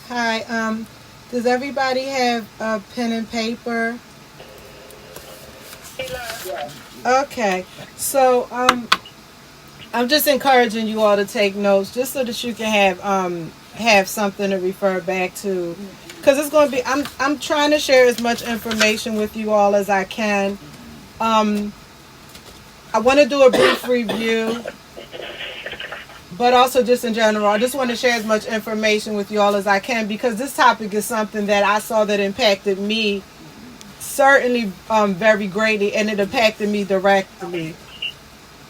Hi. Does everybody have a pen and paper? Okay. So, I'm just encouraging you all to take notes, just so that you can have something to refer back to, because it's going to be. I'm trying to share as much information with you all as I can. Um, I want to do a brief review, but also just in general, I just want to share as much information with you all as I can, because this topic is something that I saw that impacted me certainly very greatly, and it impacted me directly.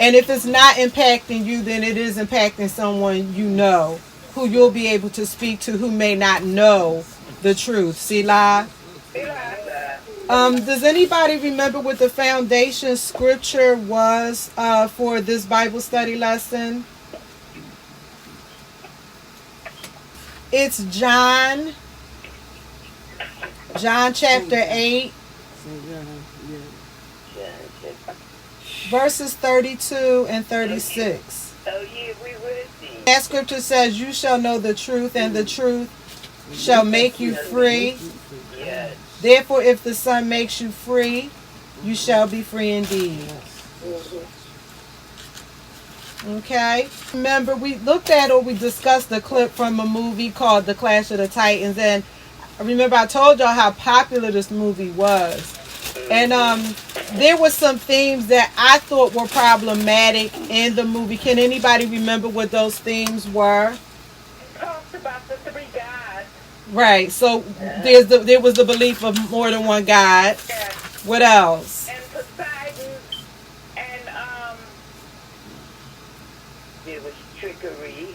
And if it's not impacting you, then it is impacting someone you know, who you'll be able to speak to, who may not know the truth. See, live. Does anybody remember what the foundation scripture was for this Bible study lesson? It's John chapter 8, verses 32 and 36. That scripture says, "You shall know the truth, and the truth shall make you free. Therefore, if the Son makes you free, you shall be free indeed." Okay? Remember, we looked at, or we discussed a clip from a movie called The Clash of the Titans, and remember I told y'all how popular this movie was. And there were some themes that I thought were problematic in the movie. Can anybody remember what those themes were? It talks about the three gods. Right. So there was the belief of more than one God. Yes. What else? And Poseidon, and there was trickery.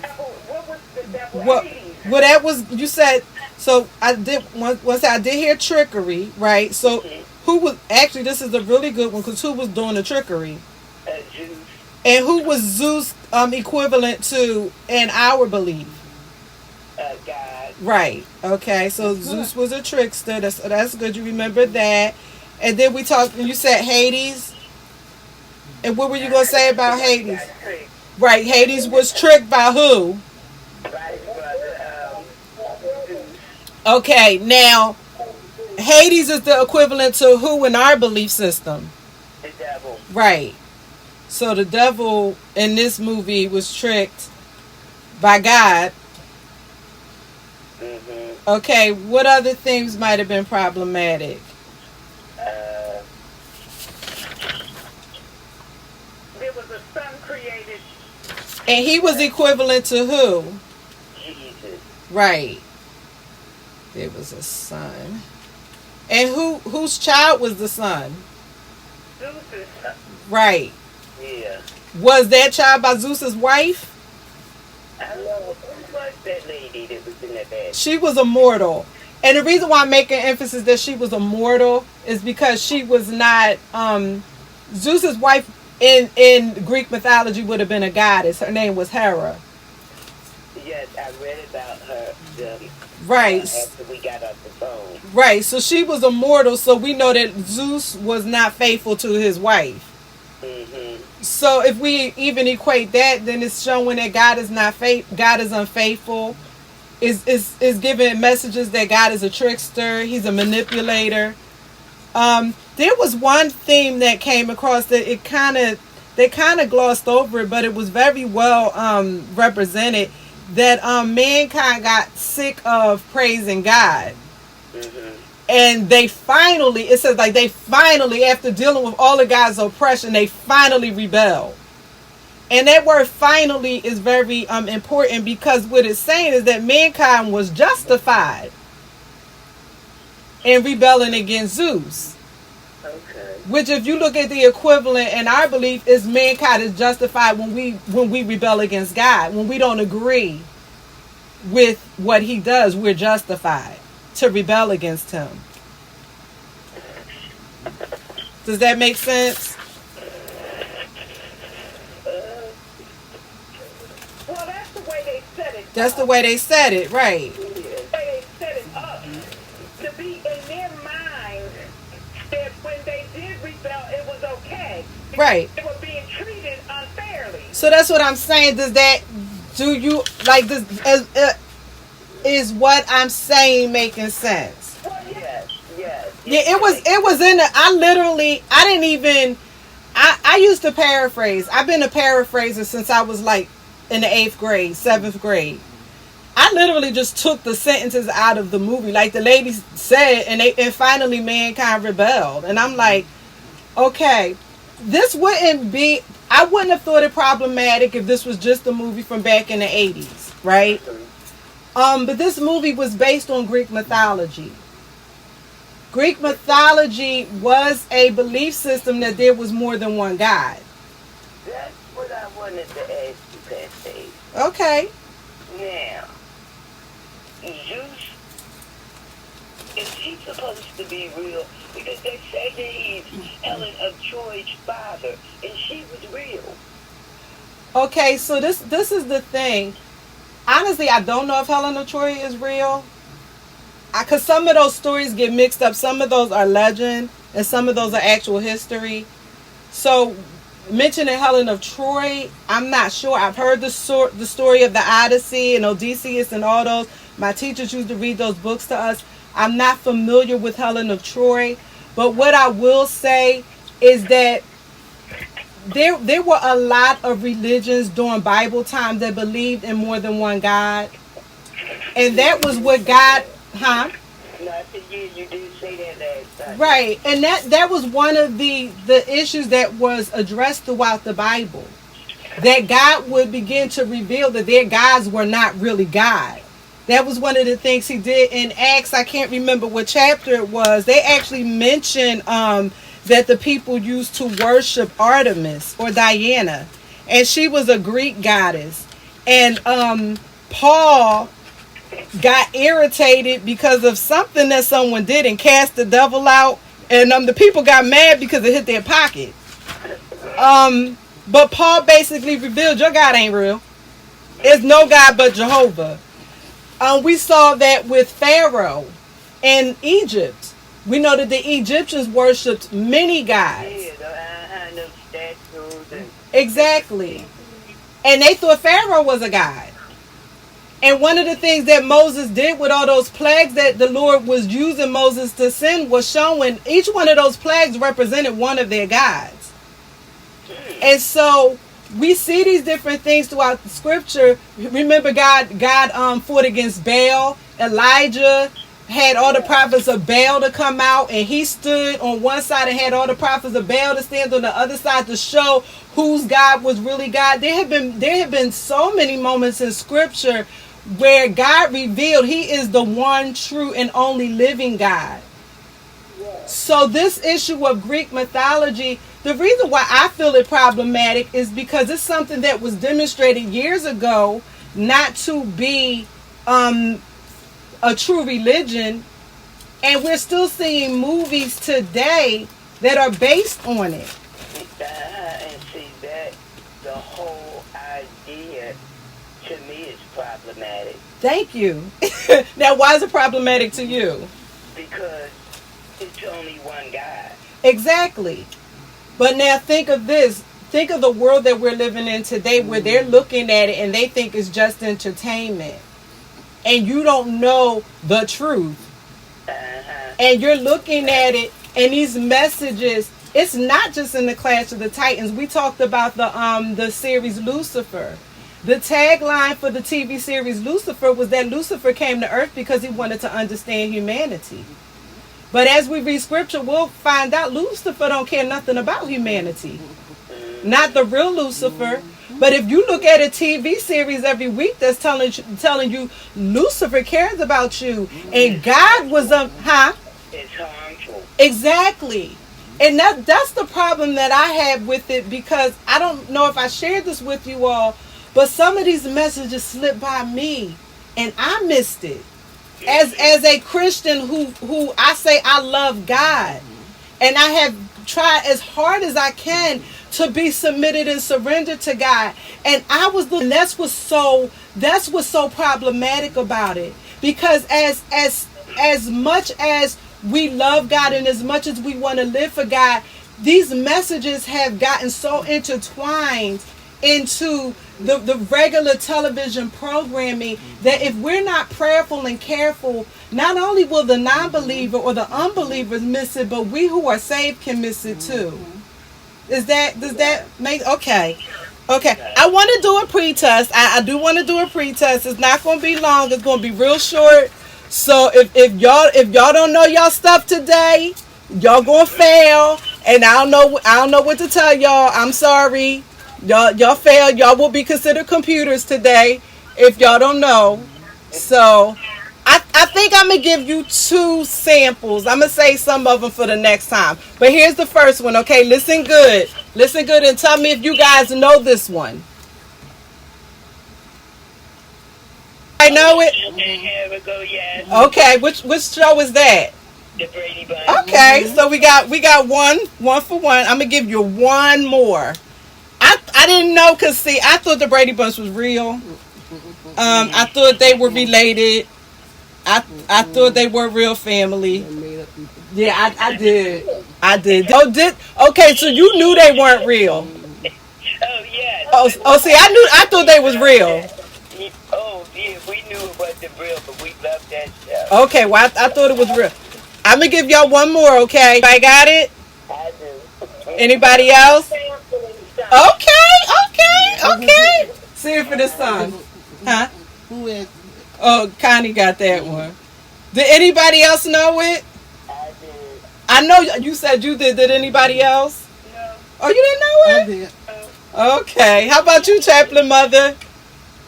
What was the devil? Hades. Well, that was, you said. So I did once I did hear trickery, right? So who was actually, this is a really good one, because who was doing the trickery? Zeus. And who was Zeus equivalent to in our belief? God. Right. Okay. So Zeus was a trickster. That's good. You remember that. And then we talked. And you said Hades. And what were you gonna say about Hades? Right. Hades was tricked by who? By his brother, Zeus. Okay. Now, Hades is the equivalent to who in our belief system? The devil. Right. So the devil in this movie was tricked by God. Mm-hmm. Okay, what other things might have been problematic? There was a son created. And he was equivalent to who? Jesus. Right. There was a son. And whose child was the son? Zeus's son. Right. Yeah. Was that child by Zeus's wife? I don't know. Who was that lady that was in that bed? She was a mortal. And the reason why I'm making emphasis that she was a mortal is because she was not Zeus's wife in Greek mythology would have been a goddess. Her name was Hera. Yes, I read about her Right. after we got off the phone. Right. So she was a mortal, so we know that Zeus was not faithful to his wife. Mm-hmm. So if we even equate that, then it's showing that God is not God is unfaithful. Is giving messages that God is a trickster. He's a manipulator. There was one theme that came across that they kind of glossed over it, but it was very well represented. That mankind got sick of praising God. Mm-hmm. And they finally, it says like they finally, after dealing with all of God's oppression, they finally rebelled. And that word finally is very important, because what it's saying is that mankind was justified in rebelling against Zeus. Okay. Which, if you look at the equivalent in our belief, is mankind is justified when we rebel against God. When we don't agree with what he does, we're justified to rebel against him. Does that make sense? Well, that's the way they said it. That's the way they said it, right? The way they set it up to be in their mind that when they did rebel, it was okay. Right. They were being treated unfairly. So that's what I'm saying. Do you like this? Is what I'm saying making sense? Well, yes. Yeah, it was in the, I didn't even, I used to paraphrase. I've been a paraphraser since I was like in the 8th grade, 7th grade. I literally just took the sentences out of the movie, like the lady said, and finally mankind rebelled. And I'm like, okay, this wouldn't be, I wouldn't have thought it problematic if this was just a movie from back in the 80s, right? But this movie was based on Greek mythology. Greek mythology was a belief system that there was more than one God. That's what I wanted to ask you, Pastor. Okay. Now, Zeus, is he supposed to be real? Because they say that he's Helen of Troy's father, and she was real. Okay, so this is the thing. Honestly, I don't know if Helen of Troy is real. Because some of those stories get mixed up. Some of those are legend, and some of those are actual history. So, mentioning Helen of Troy, I'm not sure. I've heard the story of the Odyssey and Odysseus and all those. My teachers used to read those books to us. I'm not familiar with Helen of Troy. But what I will say is that there were a lot of religions during Bible time that believed in more than one God. And that was what God... Huh? No, I said, yeah, you did say that last time. Right, and that was one of the issues that was addressed throughout the Bible. That God would begin to reveal that their gods were not really God. That was one of the things he did in Acts. I can't remember what chapter it was. They actually mentioned that the people used to worship Artemis or Diana, and she was a Greek goddess. And Paul got irritated because of something that someone did and cast the devil out, and the people got mad because it hit their pocket. But Paul basically revealed your God ain't real. There's no God but Jehovah. We saw that with Pharaoh in Egypt. We know that the Egyptians worshipped many gods. Yeah, the statues and... Exactly. And they thought Pharaoh was a god. And one of the things that Moses did with all those plagues that the Lord was using Moses to send was showing each one of those plagues represented one of their gods. And so we see these different things throughout the scripture. Remember, God fought against Baal. Elijah had all the prophets of Baal to come out, and he stood on one side and had all the prophets of Baal to stand on the other side to show whose God was really God. There have been so many moments in scripture where God revealed he is the one true and only living God. So this issue of Greek mythology, the reason why I feel it problematic is because it's something that was demonstrated years ago not to be a true religion, and we're still seeing movies today that are based on it. And see that the whole idea to me is problematic. Thank you. Now, why is it problematic to you? Because it's only one God. Exactly. But now think of this. Think of the world that we're living in today where they're looking at it and they think it's just entertainment. And you don't know the truth. And you're looking at it and these messages, it's not just in the Clash of the Titans. We talked about the series Lucifer. The tagline for the TV series Lucifer was that Lucifer came to earth because he wanted to understand humanity. But as we read scripture, we'll find out Lucifer don't care nothing about humanity. Not the real Lucifer. But if you look at a TV series every week that's telling you Lucifer cares about you and God was It's harmful. Exactly. And that's the problem that I have with it, because I don't know if I shared this with you all, but some of these messages slipped by me and I missed it. As a Christian who I say I love God, and I have tried as hard as I can to be submitted and surrendered to God, and that's what's so problematic about it, because as much as we love God and as much as we want to live for God, these messages have gotten so intertwined into the regular television programming, that if we're not prayerful and careful, not only will the non-believer or the unbelievers miss it, but we who are saved can miss it too. Does that make okay? Okay, I want to do a pre-test. I do want to do a pre-test. It's not going to be long. It's going to be real short. So if y'all don't know y'all stuff today, y'all gonna fail. And I don't know what to tell y'all. I'm sorry. Y'all failed. Y'all will be considered computers today if y'all don't know. So I think I'm gonna give you 2 samples. I'm gonna say some of them for the next time. But here's the first one. Okay, listen good. Listen good and tell me if you guys know this one. I know it. Here we go, yes. Okay, which show is that? The Brady Bunch. Okay, so we got one for one. I'm gonna give you one more. I didn't know, cause see, I thought the Brady Bunch was real. I thought they were related. I thought they were real family. Yeah, I did. Okay, so you knew they weren't real. Oh, yes. Oh, see, I thought they was real. Oh, yeah, we knew it wasn't real, but we loved that show. Okay, well, I thought it was real. I'm gonna give y'all one more, okay? I got it? I do. Anybody else? Okay. See it for the song. Huh? Who is? Oh, Connie got that one. Did anybody else know it? I did. I know you said you did. Did anybody else? No. Oh, you didn't know I it? did. Okay. How about you, Chaplain Mother?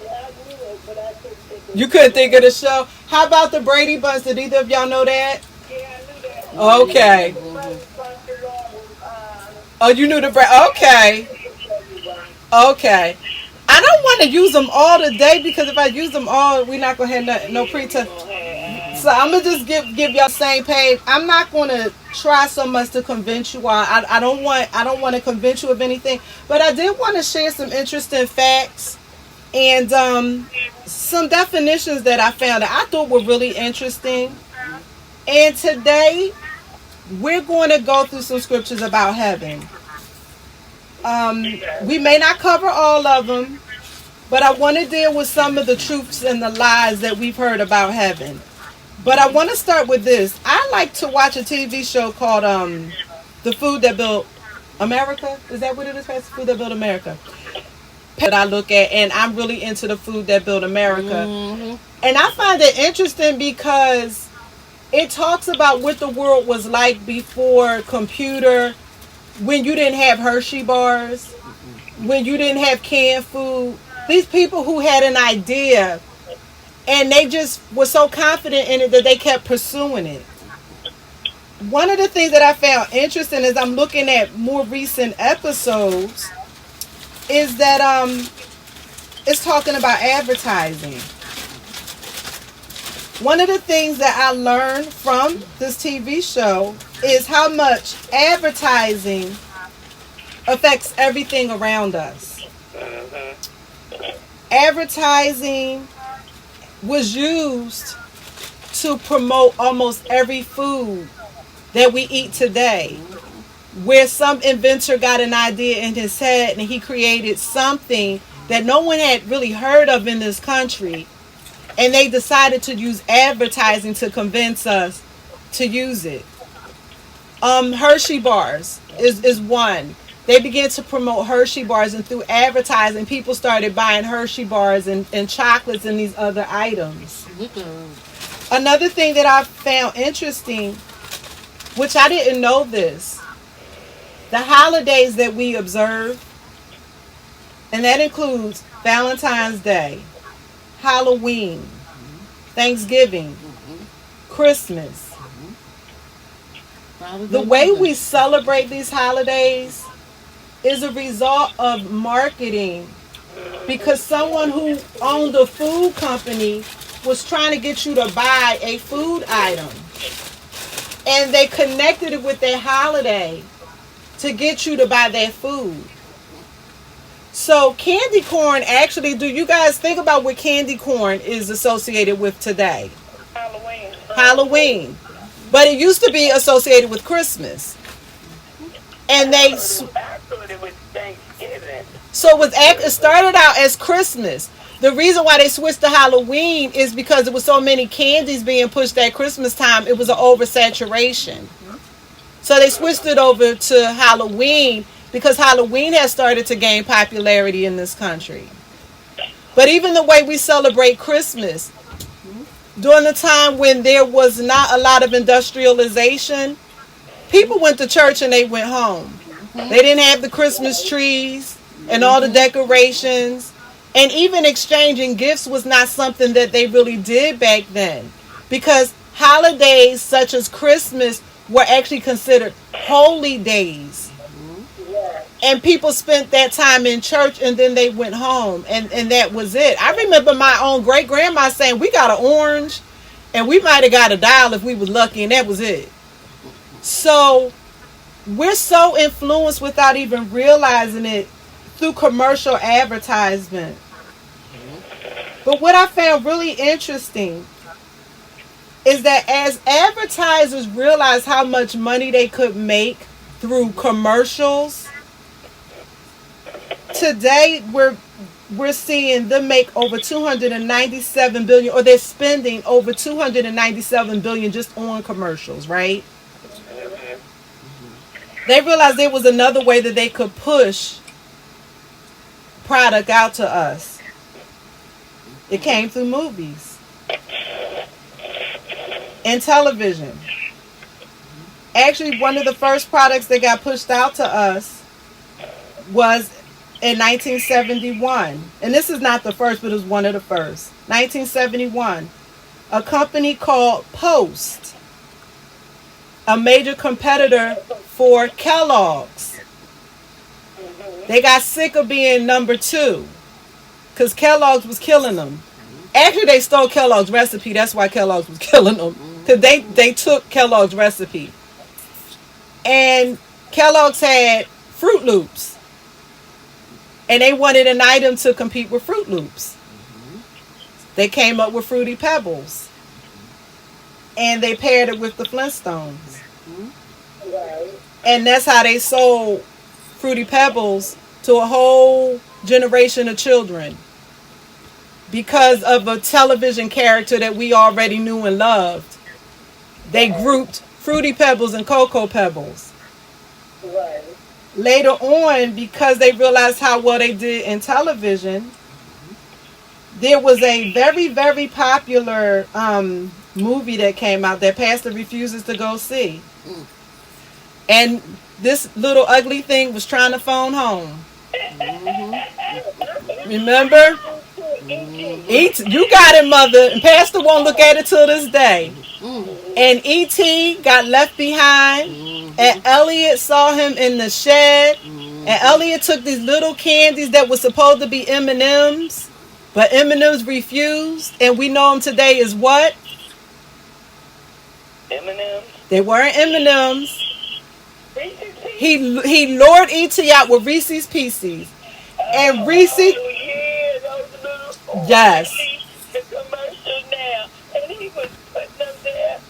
Yeah, I knew it, but I couldn't think of You couldn't think of the show. How about the Brady Bunch? Did either of y'all know that? Yeah, I knew that. Okay. Oh, you knew the Brady. Okay. Okay. I don't want to use them all today, because if I use them all, we're not gonna have no pretest. So I'm gonna just give y'all the same page. I'm not gonna try so much to convince you all. I don't want to convince you of anything, but I did want to share some interesting facts and some definitions that I found that I thought were really interesting. And today we're going to go through some scriptures about heaven. We may not cover all of them, but I want to deal with some of the truths and the lies that we've heard about heaven. But I want to start with this. I like to watch a TV show called The Food That Built America. Is that what it is? The Food That Built America. That I look at, and I'm really into The Food That Built America. And I find it interesting because it talks about what the world was like before computer, when you didn't have Hershey bars, when you didn't have canned food. These people who had an idea and they just were so confident in it that they kept pursuing it. One of the things that I found interesting as I'm looking at more recent episodes is that it's talking about advertising. One of the things that I learned from this TV show is how much advertising affects everything around us. Advertising was used to promote almost every food that we eat today, where some inventor got an idea in his head and he created something that no one had really heard of in this country, and they decided to use advertising to convince us to use it. Hershey bars is one. They began to promote Hershey bars, and through advertising, people started buying Hershey bars and chocolates and these other items. Another thing that I found interesting, which I didn't know this, the holidays that we observe, and that includes Valentine's Day, Halloween, Thanksgiving, Christmas. The way we celebrate these holidays is a result of marketing, because someone who owned a food company was trying to get you to buy a food item, and they connected it with their holiday to get you to buy that food. So candy corn, actually, do you guys think about what candy corn is associated with today? Halloween. But it used to be associated with Christmas. And I thought it was Thanksgiving. So it started out as Christmas. The reason why they switched to Halloween is because there was so many candies being pushed at Christmas time. It was an oversaturation. So they switched it over to Halloween because Halloween has started to gain popularity in this country. But even the way we celebrate Christmas, during the time when there was not a lot of industrialization, people went to church and they went home. They didn't have the Christmas trees and all the decorations. And even exchanging gifts was not something that they really did back then. Because holidays such as Christmas were actually considered holy days. And people spent that time in church and then they went home. And that was it. I remember my own great-grandma saying, we got an orange and we might have got a dial if we was lucky, and that was it. So we're so influenced without even realizing it through commercial advertisement. But what I found really interesting is that as advertisers realized how much money they could make through commercials, today we're seeing them make over 297 billion, or they're spending over 297 billion just on commercials, right? They realized there was another way that they could push product out to us. It came through movies and television. Actually, one of the first products that got pushed out to us was in 1971. And this is not the first, but it was one of the first. 1971. A company called Post, a major competitor for Kellogg's. They got sick of being number 2 because Kellogg's was killing them. Actually, they stole Kellogg's recipe. That's why Kellogg's was killing them, because they took Kellogg's recipe. And Kellogg's had Fruit Loops. And they wanted an item to compete with Fruit Loops. They came up with Fruity Pebbles. And they paired it with the Flintstones. And that's how they sold Fruity Pebbles to a whole generation of children. Because of a television character that we already knew and loved. They grouped Fruity Pebbles and Cocoa Pebbles. Later on, because they realized how well they did in television, there was a very, very popular movie that came out that Pastor refuses to go see. And this little ugly thing was trying to phone home. Remember? You got it, Mother. And Pastor won't look at it till this day. And E.T. got left behind. And Elliot saw him in the shed. And Elliot took these little candies that were supposed to be M&Ms. But M&Ms refused. And we know them today as what? M&M's? They weren't M&Ms. He lured E.T. out with Reese's Pieces. And Reese... Yes.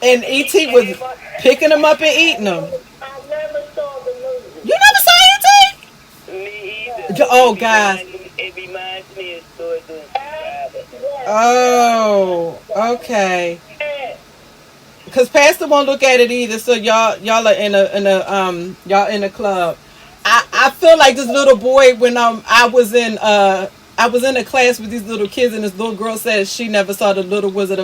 And E.T. was picking them up and eating them. I never saw the movie. You never saw E.T.? Me either. Oh, God. It reminds me of Stories in Private. Oh, okay. Because Pastor won't look at it either, so y'all are in a club. I feel like this little boy when I was in a class with these little kids, and this little girl said she never saw the Wizard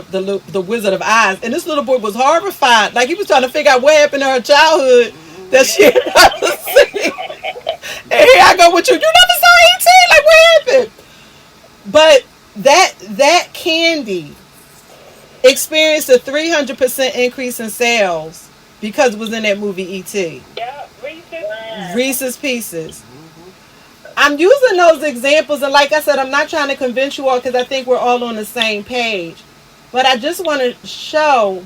of Oz, and this little boy was horrified, like he was trying to figure out what happened in her childhood that she had never seen. And here I go with you never saw E.T. Like what happened? But that candy experienced a 300% increase in sales because it was in that movie E.T. Yeah, Reese's Pieces. I'm using those examples, and like I said, I'm not trying to convince you all because I think we're all on the same page. But I just want to show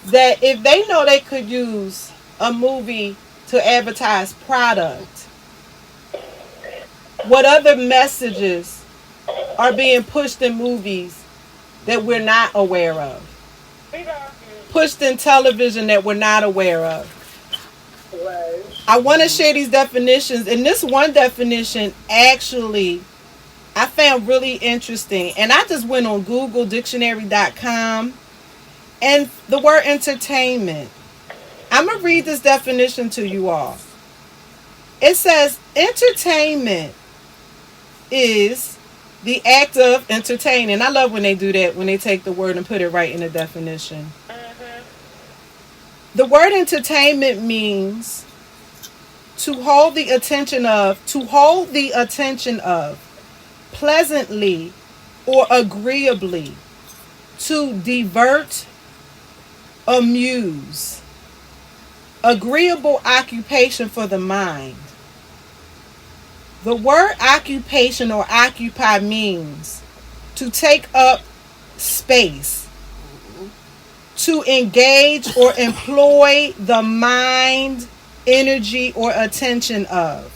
that if they know they could use a movie to advertise product, what other messages are being pushed in movies that we're not aware of? Pushed in television that we're not aware of. I want to share these definitions, and this one definition actually I found really interesting. And I just went on Google Dictionary.com, and the word entertainment. I'm going to read this definition to you all. It says entertainment is the act of entertaining. I love when they do that, when they take the word and put it right in the definition. The word entertainment means to hold the attention of, pleasantly or agreeably, to divert, amuse, agreeable occupation for the mind. The word occupation or occupy means to take up space, to engage or employ the mind, energy, or attention of.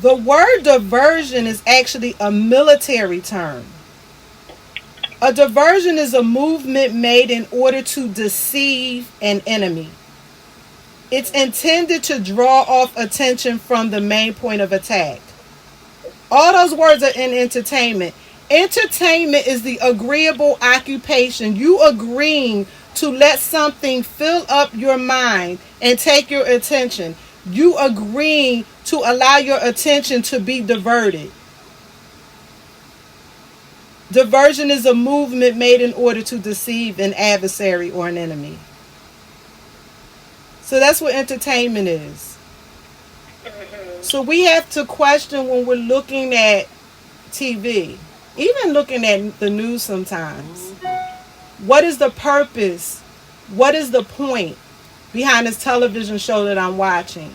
The word diversion is actually a military term. A diversion is a movement made in order to deceive an enemy. It's intended to draw off attention from the main point of attack. All those words are in entertainment. Entertainment is the agreeable occupation. You agreeing to let something fill up your mind and take your attention. You agreeing to allow your attention to be diverted. Diversion is a movement made in order to deceive an adversary or an enemy. So that's what entertainment is. So we have to question when we're looking at TV, even looking at the news sometimes. What is the purpose? What is the point behind this television show that I'm watching?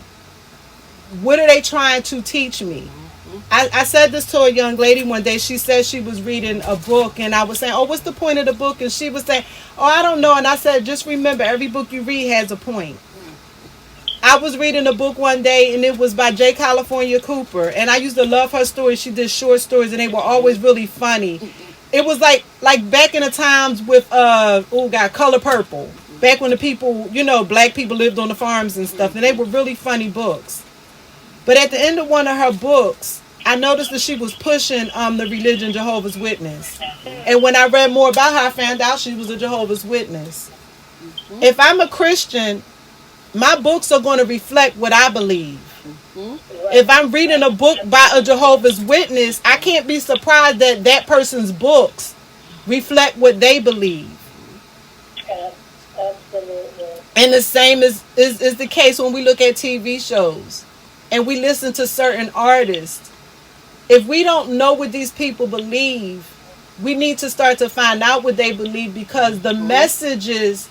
What are they trying to teach me? I said this to a young lady one day. She said she was reading a book, and I was saying, oh, what's the point of the book? And she was saying, oh, I don't know. And I said, just remember, every book you read has a point. I was reading a book one day, and it was by J. California Cooper, and I used to love her stories. She did short stories, and they were always really funny. It was like back in the times with Color Purple, back when the people, black people lived on the farms and stuff, and they were really funny books. But at the end of one of her books, I noticed that she was pushing the religion Jehovah's Witness. And when I read more about her, I found out she was a Jehovah's Witness. If I'm a Christian, my books are going to reflect what I believe. If I'm reading a book by a Jehovah's Witness, I can't be surprised that that person's books reflect what they believe. Absolutely. And the same is the case when we look at TV shows and we listen to certain artists. If we don't know what these people believe, we need to start to find out what they believe, because the messages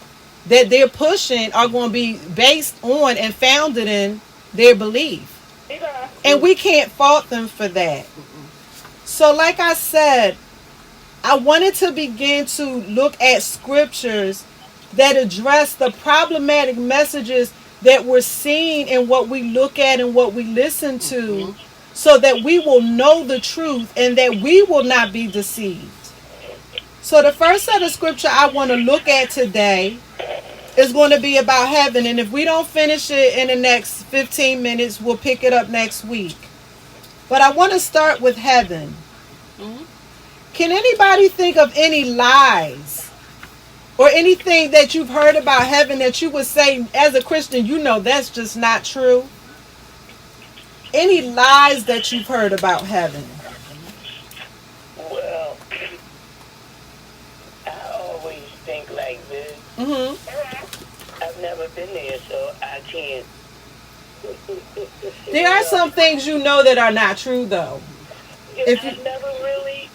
that they're pushing are going to be based on and founded in their belief. And we can't fault them for that. So like I said, I wanted to begin to look at scriptures that address the problematic messages that we're seeing in what we look at and what we listen to, so that we will know the truth and that we will not be deceived. So the first set of scripture I want to look at today is going to be about heaven. And if we don't finish it in the next 15 minutes, we'll pick it up next week. But I want to start with heaven. Can anybody think of any lies or anything that you've heard about heaven that you would say as a Christian, that's just not true? Any lies that you've heard about heaven? Well, I always think like this. I've never been there, so I can't. There are some things that are not true, though. I've never really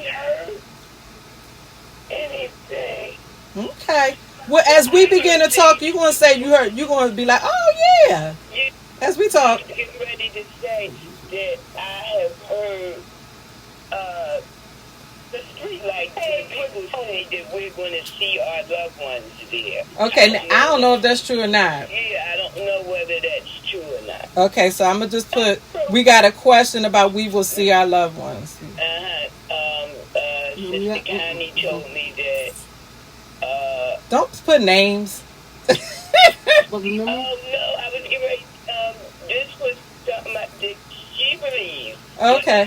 heard anything. Okay. Well, as we begin to talk, you're going to say you heard. You're going to be like, oh, yeah. As we talk. I'm getting ready to say that I have heard the street lights. People say that we're going to see our loved ones there. Okay, I don't know if that's true or not. Yeah, I don't know whether that's true or not. Okay, so I'm going to just put, we got a question about we will see our loved ones. Sister Connie told me that... don't put names. remember? Oh no, I was getting ready. This was something that she believes. Okay. I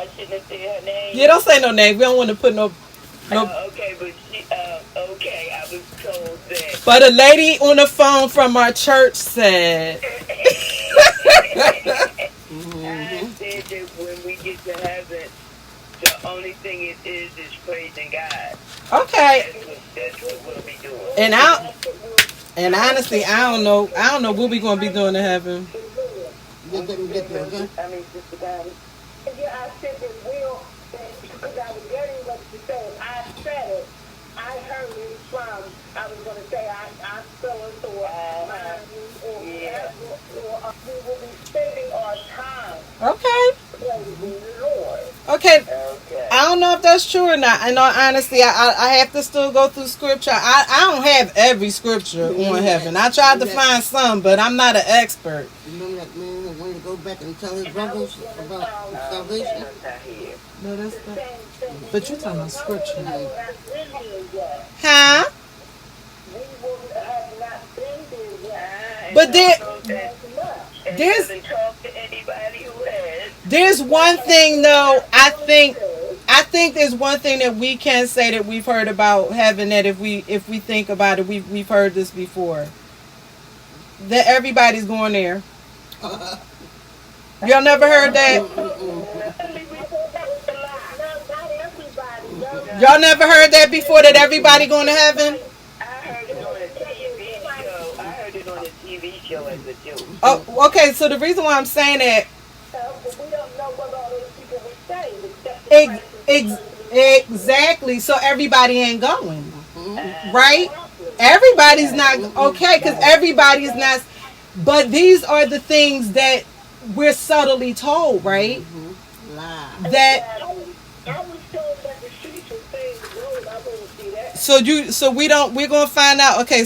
shouldn't have said her name. Yeah, don't say no name. We don't want to put no. Okay, but she. Okay, I was told that. But a lady on the phone from our church said. I said that when we get to heaven, the only thing it is praising God. Okay. That's what we'll be doing. And honestly, I don't know what we gonna be doing in heaven. Just let me get there, okay? I mean, Sister Donnie. Yeah, I said that Will, because I was getting what you said. I said it. I heard it from, I was going to say, I feel it, or we will be spending our time Okay. praising the Lord. Okay. Okay. I don't know if that's true or not. I know, honestly, I have to still go through scripture. I don't have every scripture on heaven. I tried to find some, but I'm not an expert. Remember that man that wanted to go back and tell his brothers about salvation? No, that's not. But you're talking about scripture. Huh? Huh? We will have not been there yet. But there's Doesn't talk to anybody who has. there's one thing though. I think there's one thing that we can say that we've heard about heaven, that if we think about it, we've heard this before. That everybody's going there. Y'all never heard that? Y'all never heard that before, that everybody going to heaven? I heard it on a TV show. I heard it on a TV show as a joke. Oh, okay. So the reason why I'm saying that, We don't know what all those people were saying. exactly. So everybody ain't going, right? Everybody's not okay, because everybody is not. But these are the things that we're subtly told, right? Lie. That I was told that the streets were saying the road. I wouldn't see that. we're gonna find out. Okay,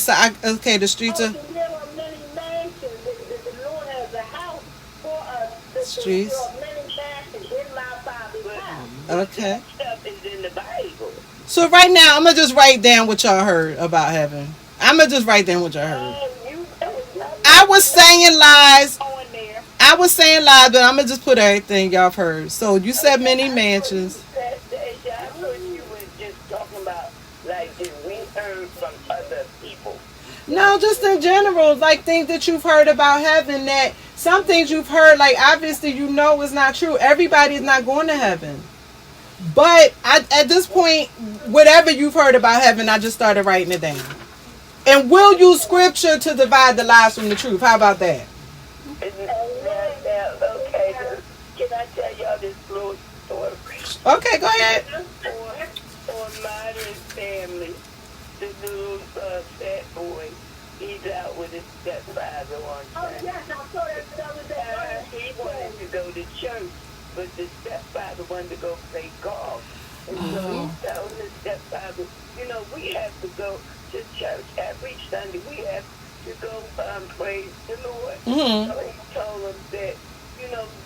the streets are There are many mansions. The Lord has a house for us. Streets. There are many mansions in my Father's house. okay. Stuff is in the Bible. So right now, I'm gonna just write down what y'all heard about heaven. I'm gonna just write down what y'all heard. I was saying lies. On there. I was saying lies, but I'm gonna just put everything y'all have heard. So you said many mansions. I thought you was just talking about like that we heard from other people. No, just in general, like things that you've heard about heaven. That some things you've heard, like obviously you know is not true. Everybody's not going to heaven. But at this point, whatever you've heard about heaven, I just started writing it down. And we'll use scripture to divide the lies from the truth. How about that? Okay, can I tell y'all this little story? Okay, go ahead. On Modern Family, the little fat boy, he's out with his stepfather one time. Oh, yes, I saw that the other day. He wanted to go to church, but the stepfather wanted to go play golf. And so he's telling the stepfather, we have to go to church every Sunday. We have to go praise the Lord. Mm-hmm. So he told him that,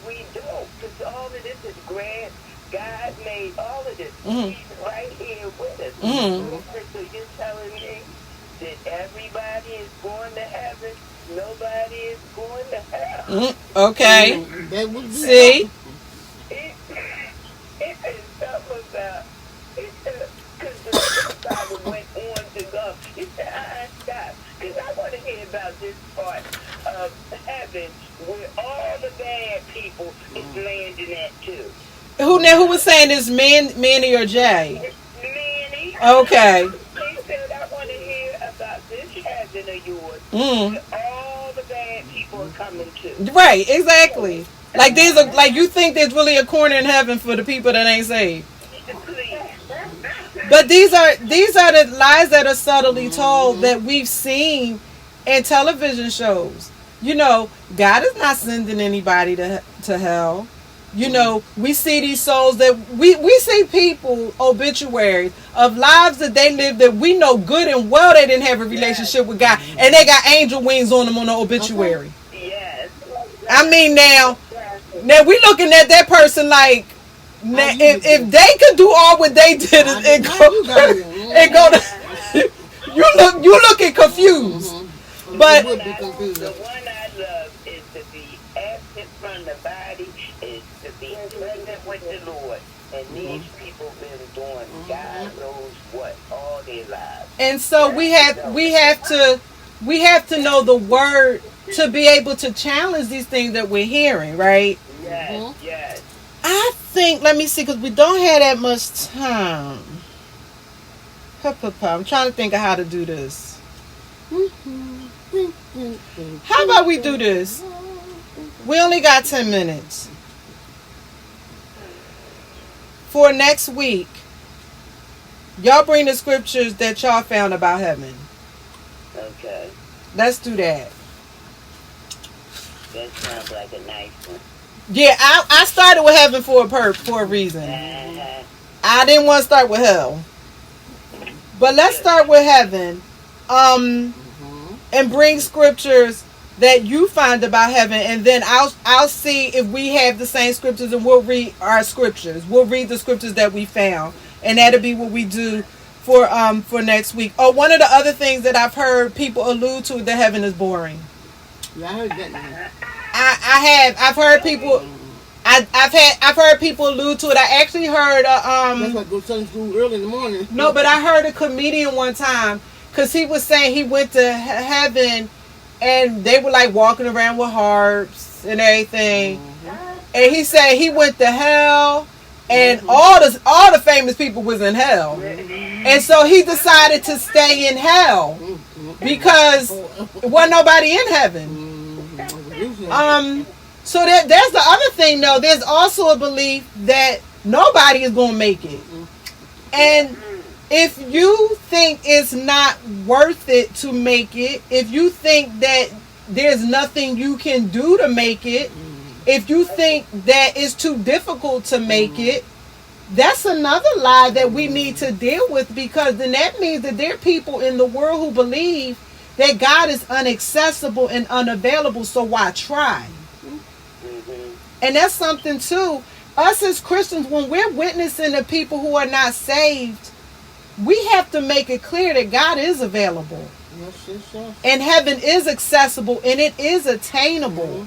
we don't, because all of this is grand. God made all of this. Mm-hmm. He's right here with us. Mm-hmm. So you're telling me that everybody is going to heaven, nobody is going to hell. Mm-hmm. Okay. That would be See? It is something about, because the stepfather went on to go. He said, stop, because I want to hear about this part of heaven where all the bad people is landing at too. Who was saying this, Manny or Jay? Manny. Okay. He said, I want to hear about this heaven of yours. Mm. Where all the bad people are coming to. Right, exactly. Like you think there's really a corner in heaven for the people that ain't saved. Please. But these are the lies that are subtly told that we've seen in television shows. God is not sending anybody to hell. We see these souls that we see people, obituaries of lives that they lived that we know good and well they didn't have a relationship with God, and they got angel wings on them on the obituary. Yes. I mean, now we looking at that person like, if they could do all what they did and go to, you looking confused. But would be confusing. The one I love is to be absent from the body, is to be present with the Lord. And these people been doing God knows what all their lives. and so we have to know the word to be able to challenge these things that we're hearing, right? Yes, yes. I think, let me see, because we don't have that much time. I'm trying to think of how to do this. How about we do this? We only got 10 minutes. For next week, y'all bring the scriptures that y'all found about heaven. Okay. Let's do that. That sounds like a nice one. Yeah, I started with heaven for a reason. Uh-huh. I didn't want to start with hell. But let's start with heaven. And bring scriptures that you find about heaven, and then I'll see if we have the same scriptures, and we'll read our scriptures. We'll read the scriptures that we found, and that'll be what we do for next week. Oh, one of the other things that I've heard people allude to, that heaven is boring. Yeah, I heard that. I've heard people. I've heard people allude to it. I actually heard That's like go to Sunday school early in the morning. no, but I heard a comedian one time, because he was saying he went to heaven and they were like walking around with harps and everything. And he said he went to hell and all the famous people was in hell. And so he decided to stay in hell because there wasn't nobody in heaven. So there's the other thing though. There's also a belief that nobody is going to make it. And if you think it's not worth it to make it, if you think that there's nothing you can do to make it, if you think that it's too difficult to make it, that's another lie that we need to deal with, because then that means that there are people in the world who believe that God is inaccessible and unavailable, so why try? And that's something too. Us as Christians, when we're witnessing to people who are not saved, we have to make it clear that God is available. Yes. And heaven is accessible and it is attainable.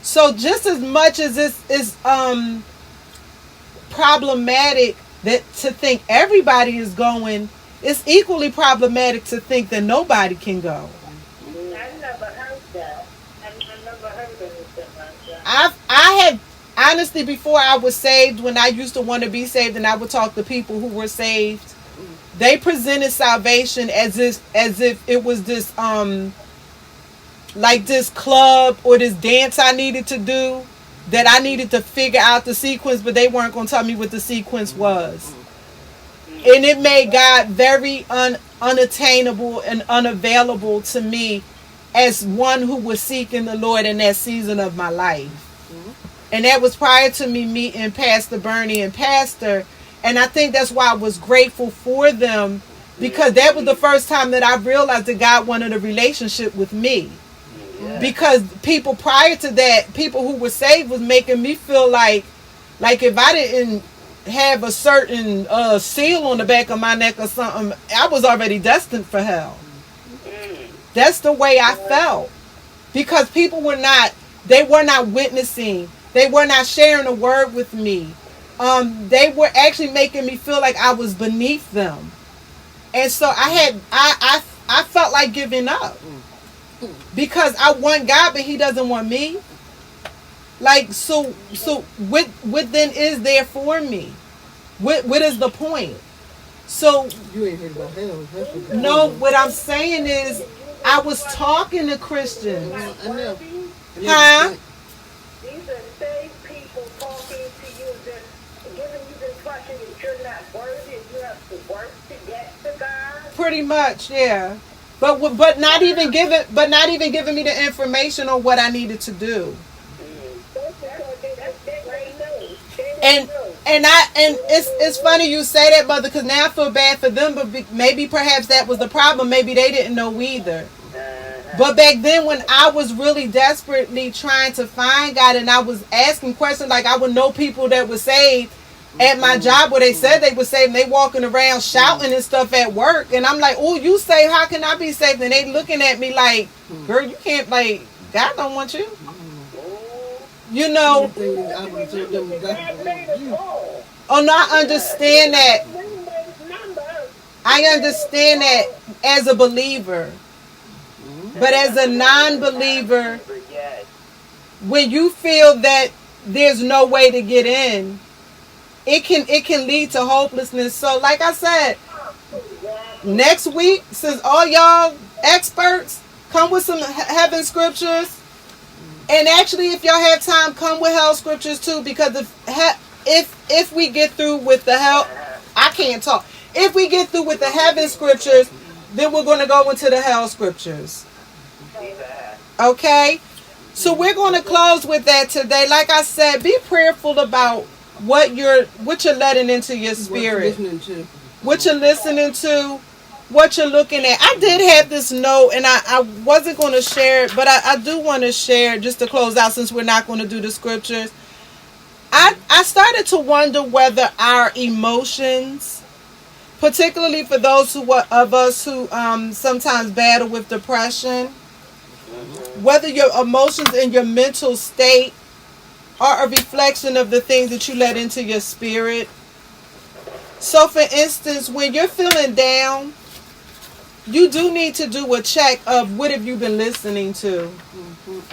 So just as much as this is problematic that to think everybody is going, it's equally problematic to think that nobody can go. I never heard that. I never heard anything like that. I had honestly, before I was saved, when I used to want to be saved and I would talk to people who were saved, they presented salvation as if it was this like this club or this dance I needed to do, that I needed to figure out the sequence, but they weren't going to tell me what the sequence was. And it made God very unattainable and unavailable to me as one who was seeking the Lord in that season of my life. And that was prior to me meeting Pastor Bernie and Pastor. And I think that's why I was grateful for them, because that was the first time that I realized that God wanted a relationship with me. Because people prior to that, people who were saved, was making me feel like if I didn't have a certain seal on the back of my neck or something, I was already destined for hell. That's the way I felt. Because people were not witnessing. They were not sharing a word with me. They were actually making me feel like I was beneath them. And so I felt like giving up. Because I want God, but He doesn't want me. Like, so what then is there for me? What is the point? So You ain't heard about hell. no, what I'm saying is, I was talking to Christians. I know. Huh? These are saved people talking to you, just giving you the impression that you're not worthy, and you have to work to get to God. Pretty much, yeah. But not even giving me the information on what I needed to do. And it's funny you say that, Mother, because now I feel bad for them, but maybe perhaps that was the problem. Maybe they didn't know either. But back then, when I was really desperately trying to find God and I was asking questions, like I would know people that were saved, at my job where they said they were saved, and they walking around shouting and stuff at work, and I'm like, oh, you saved, how can I be saved? And they looking at me like, girl, you can't, like, God don't want you. You know. Oh no, I understand that. I understand that as a believer. But as a non-believer, when you feel that there's no way to get in, it can lead to hopelessness. So like I said, next week, since all y'all experts, come with some heaven scriptures. And actually, if y'all have time, come with hell scriptures too, because if we get through with the hell, I can't talk. If we get through with the heaven scriptures, then we're going to go into the hell scriptures. Okay? So we're going to close with that today. Like I said, be prayerful about what you're letting into your spirit. What you're listening to. What you're looking at. I did have this note, and I wasn't going to share it, but I do want to share just to close out, since we're not going to do the scriptures. I started to wonder whether our emotions, particularly for those of us who sometimes battle with depression, whether your emotions and your mental state are a reflection of the things that you let into your spirit. So for instance, when you're feeling down, you do need to do a check of what have you been listening to.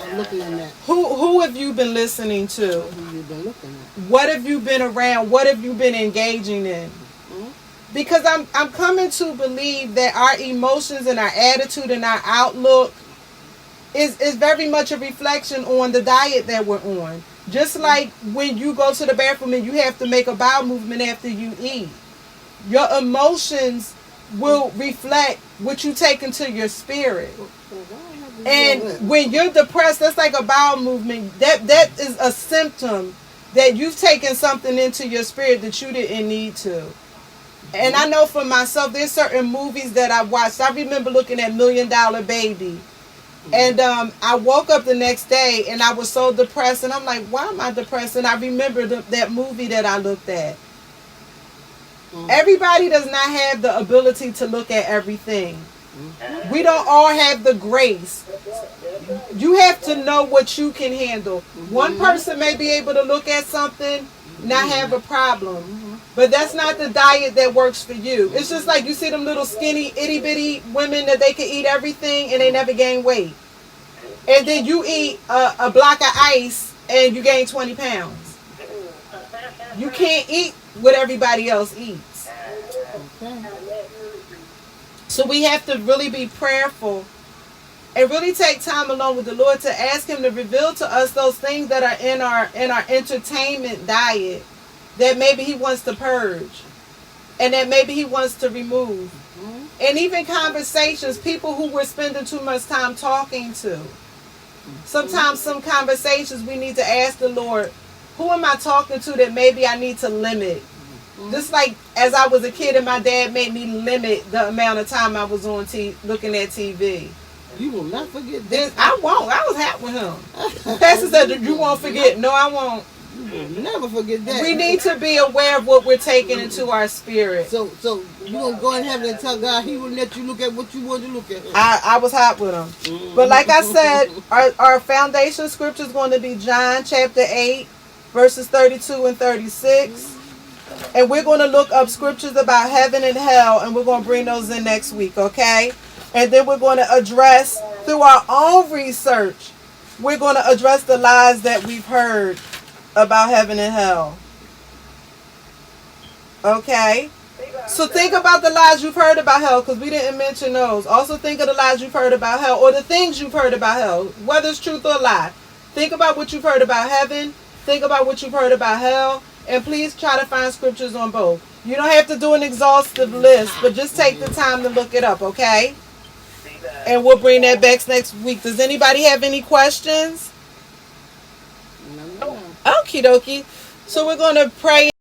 I'm looking at that. Who have you been listening to? Who you been looking at? What have you been around? What have you been engaging in? Because I'm coming to believe that our emotions and our attitude and our outlook is very much a reflection on the diet that we're on. Just like when you go to the bathroom and you have to make a bowel movement after you eat. Your emotions will reflect what you take into your spirit. And when you're depressed, that's like a bowel movement. That is a symptom that you've taken something into your spirit that you didn't need to. And I know for myself, there's certain movies that I watched. I remember looking at $1 Million Baby. And I woke up the next day and I was so depressed. And I'm like, why am I depressed? And I remember that movie that I looked at. Everybody does not have the ability to look at everything. We don't all have the grace. You have to know what you can handle. One person may be able to look at something, not have a problem. But that's not the diet that works for you. It's just like you see them little skinny, itty bitty women that they can eat everything and they never gain weight. And then you eat a block of ice and you gain 20 pounds. You can't eat what everybody else eats. So we have to really be prayerful and really take time alone with the Lord to ask Him to reveal to us those things that are in our entertainment diet that maybe He wants to purge and that maybe He wants to remove. And even conversations, people who we're spending too much time talking to. Sometimes some conversations we need to ask the Lord, who am I talking to that maybe I need to limit? Just like as I was a kid and my dad made me limit the amount of time I was on looking at TV. You will not forget that. I won't. I was happy with him. Pastor said, you won't forget. No, I won't. You will never forget that. We need to be aware of what we're taking into our spirit. So you gonna go in heaven and tell God He will let you look at what you want to look at. I was hot with him. But like I said, our foundation scripture is going to be John chapter 8, verses 32 and 36. And we're going to look up scriptures about heaven and hell, and we're going to bring those in next week, okay? And then we're going to address, through our own research, we're going to address the lies that we've heard about heaven and hell. Okay? So think about the lies you've heard about hell, because we didn't mention those. Also think of the lies you've heard about hell, or the things you've heard about hell, whether it's truth or lie. Think about what you've heard about heaven. Think about what you've heard about hell. And please try to find scriptures on both. You don't have to do an exhaustive list, but just take the time to look it up, okay? And we'll bring that back next week. Does anybody have any questions? No. Okie dokie. So we're going to pray.